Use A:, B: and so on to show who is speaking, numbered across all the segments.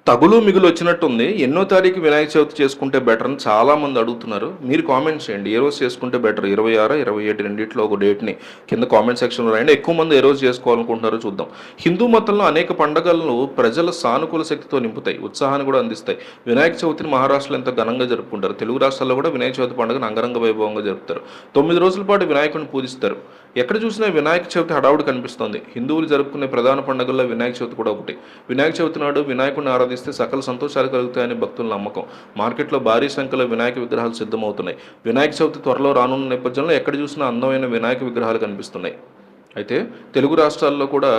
A: తగులు మిగులు వచ్చినట్టుంది. ఎన్నో తారీఖు వినాయక చవితి చేసుకుంటే బెటర్ అని చాలామంది అడుగుతున్నారు. మీరు కామెంట్స్ చేయండి. ఏ రోజు చేసుకుంటే బెటర్? 26, 27 రెండిట్లో ఒక డేట్‌ని కింద కామెంట్ సెక్షన్‌లో రాయండి. ఎక్కువ మంది ఏ రోజు చేసుకోవాలనుకుంటున్నారో చూద్దాం. హిందూ మతంలో అనేక పండగలను ప్రజల సానుకూల శక్తితో నింపుతాయి. ఉత్సాహాన్ని కూడా అందిస్తాయి. వినాయక చవితిని మహారాష్ట్రలో ఎంతో ఘనంగా జరుపుకుంటారు. తెలుగు రాష్ట్రాల్లో కూడా వినాయక చవితి పండుగను అంగరంగ వైభవంగా జరుపుతారు. 9 రోజుల పాటు వినాయకుడిని పూజిస్తారు. ఎక్కడ చూసినా వినాయక చవితి హడావుడి కనిపిస్తోంది. హిందువులు జరుపుకునే ప్రధాన పండుగల్లో వినాయక చవితి కూడా ఒకటి. వినాయక చవితి నాడు వినాయకుడిని ఆరాధిస్తే సకల సంతోషాలు కలుగుతాయని భక్తుల నమ్మకం. మార్కెట్లో భారీ సంఖ్యలో వినాయక విగ్రహాలు సిద్ధమవుతున్నాయి. వినాయక చవితి త్వరలో రానున్న నేపథ్యంలో ఎక్కడ చూసినా అందమైన వినాయక విగ్రహాలు కనిపిస్తున్నాయి. అయితే తెలుగు రాష్ట్రాల్లో కూడా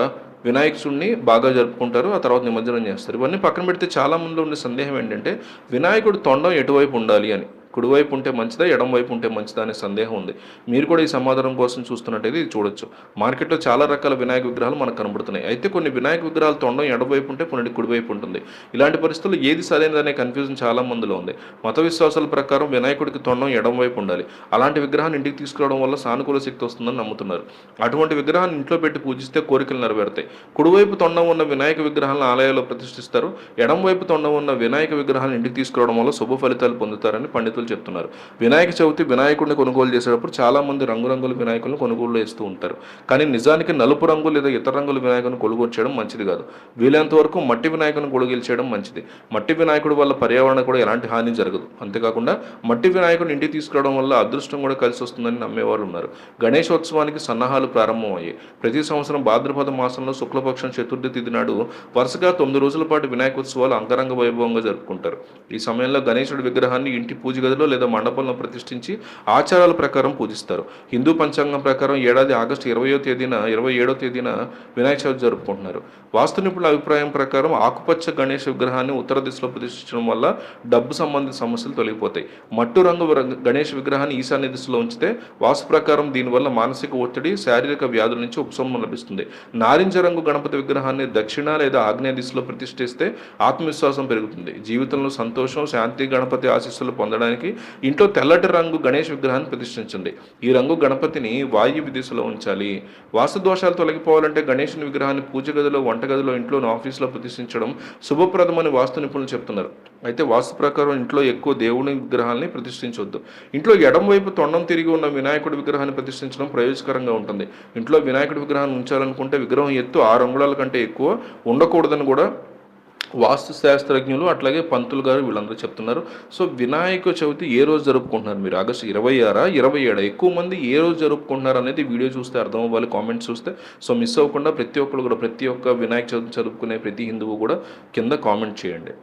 A: వినాయకుడిని బాగా జరుపుకుంటారు. ఆ తర్వాత నిమజ్జనం చేస్తారు. ఇవన్నీ పక్కన పెడితే చాలా మందిలో ఉండే సందేహం ఏంటంటే వినాయకుడి తొండం ఎటువైపు ఉండాలి అని. కుడివైపు ఉంటే మంచిదా, ఎడమ వైపు ఉంటే మంచిదా అనే సందేహం ఉంది. మీరు కూడా ఈ సమాధానం కోసం చూస్తున్నట్టయితే ఇది చూడొచ్చు. మార్కెట్లో చాలా రకాల వినాయక విగ్రహాలు మనకు కనబడుతున్నాయి. అయితే కొన్ని వినాయక విగ్రహాలు తొండం ఎడమవైపు ఉంటే కొన్ని కుడివైపు ఉంటుంది. ఇలాంటి పరిస్థితుల్లో ఏది సరైనదనే కన్ఫ్యూజన్ చాలా మందిలో ఉంది. మత విశ్వాసాల ప్రకారం వినాయకుడికి తొండం ఎడమవైపు ఉండాలి. అలాంటి విగ్రహాన్ని ఇంటికి తీసుకురావడం వల్ల సానుకూల శక్తి వస్తుందని నమ్ముతున్నారు. అటువంటి విగ్రహాన్ని ఇంట్లో పెట్టి పూజిస్తే కోరికలు నెరవేరుతాయి. కుడివైపు తొండం ఉన్న వినాయక విగ్రహాలను ఆలయాల్లో ప్రతిష్ఠిస్తారు. ఎడమవైపు తొండం ఉన్న వినాయక విగ్రహాలను ఇంటికి తీసుకురావడం వల్ల శుభ ఫలితాలు పొందుతారని పండితులు చెప్తున్నారు. వినాయక చవితి వినాయకుడిని కొనుగోలు చేసేటప్పుడు చాలా మంది రంగురంగుల వినాయకులను కొనుగోలు చేస్తూ ఉంటారు. కానీ నిజానికి నలుపు రంగు లేదా ఇతర రంగుల వినాయకుని కొనుగోలు చేయడం మంచిది కాదు. వీలైనంత వరకు మట్టి వినాయకుని కొనుగోలు చేయడం మంచిది. మట్టి వినాయకుడి వల్ల పర్యావరణ కూడా ఎలాంటి హాని జరగదు. అంతేకాకుండా మట్టి వినాయకుడిని ఇంటికి తీసుకురావడం వల్ల అదృష్టం కూడా కలిసి వస్తుందని నమ్మేవారు ఉన్నారు. గణేశోత్సవానికి సన్నాహాలు ప్రారంభమయ్యాయి. ప్రతి సంవత్సరం భాద్రపద మాసంలో శుక్లపక్షం చతుర్థి తిథి నాడు వరుసగా 9 రోజుల పాటు వినాయకోత్సవాలు అంగరంగ వైభవంగా జరుపుకుంటారు. ఈ సమయంలో గణేశుడి విగ్రహాన్ని ఇంటి పూజ గదిలో లేదా మండపంలో ప్రతిష్ఠించి ఆచారాల ప్రకారం పూజిస్తారు. హిందూ పంచాంగం ప్రకారం ఏడాది ఆగస్టు 27వ తేదీన వినాయక చవితి జరుపుకుంటున్నారు. వాస్తు నిపుణుల అభిప్రాయం ప్రకారం ఆకుపచ్చ గణేష్ విగ్రహాన్ని ఉత్తర దిశలో ప్రతిష్ఠించడం వల్ల డబ్బు సంబంధిత సమస్యలు తొలగిపోతాయి. మట్టు రంగు గణేష్ విగ్రహాన్ని ఈశాన్య దిశలో ఉంచితే వాస్తు ప్రకారం దీనివల్ల మానసిక ఒత్తిడి, శారీరక వ్యాధుల నుంచి ఉపశమనం లభిస్తుంది. నారింజ రంగు గణపతి విగ్రహాన్ని దక్షిణ లేదా ఆగ్నేయ దిశలో ప్రతిష్ఠిస్తే ఆత్మవిశ్వాసం పెరుగుతుంది. జీవితంలో సంతోషం, శాంతి, గణపతి ఆశీస్సులు పొందడానికి ఇంట్లో తెల్లటి రంగు గణేష్ విగ్రహాన్ని ప్రతిష్ఠించండి. ఈ రంగు గణపతిని వాయువ్య దిశలో ఉంచాలి. వాస్తు దోషాలు తొలగిపోవాలంటే గణేశుని విగ్రహాన్ని పూజ గదిలో, వంటగదిలో, ఇంట్లో, ఆఫీసులో ప్రతిష్ఠించడం శుభప్రదమని వాస్తు నిపుణులు చెప్తున్నారు. అయితే వాస్తు ప్రకారం ఇంట్లో ఎక్కువ దేవుని విగ్రహాన్ని ప్రతిష్ఠించవద్దు. ఇంట్లో ఎడమ వైపు తొండం తిరిగి ఉన్న వినాయకుడి విగ్రహాన్ని ప్రతిష్ఠించడం ప్రయోజకరంగా ఉంటుంది. ఇంట్లో వినాయకుడి విగ్రహాన్ని ఉంచాలనుకుంటే విగ్రహం ఎత్తు 6 అంగుళాల కంటే ఎక్కువ ఉండకూడదని కూడా వాస్తు శాస్త్రజ్ఞులు అట్లాగే పంతులు గారు వీళ్ళందరూ చెప్తున్నారు. సో వినాయక చవితి ఏ రోజు జరుపుకుంటున్నారు మీరు? ఆగస్టు 26, 27 ఎక్కువ మంది ఏ రోజు జరుపుకుంటున్నారు అనేది వీడియో చూస్తే అర్థం అవ్వాలి, కామెంట్స్ చూస్తే. సో మిస్ అవ్వకుండా ప్రతి ఒక్కరు కూడా ప్రతి ఒక్క వినాయక చవితి జరుపుకునే ప్రతి హిందువు కూడా కింద కామెంట్ చేయండి.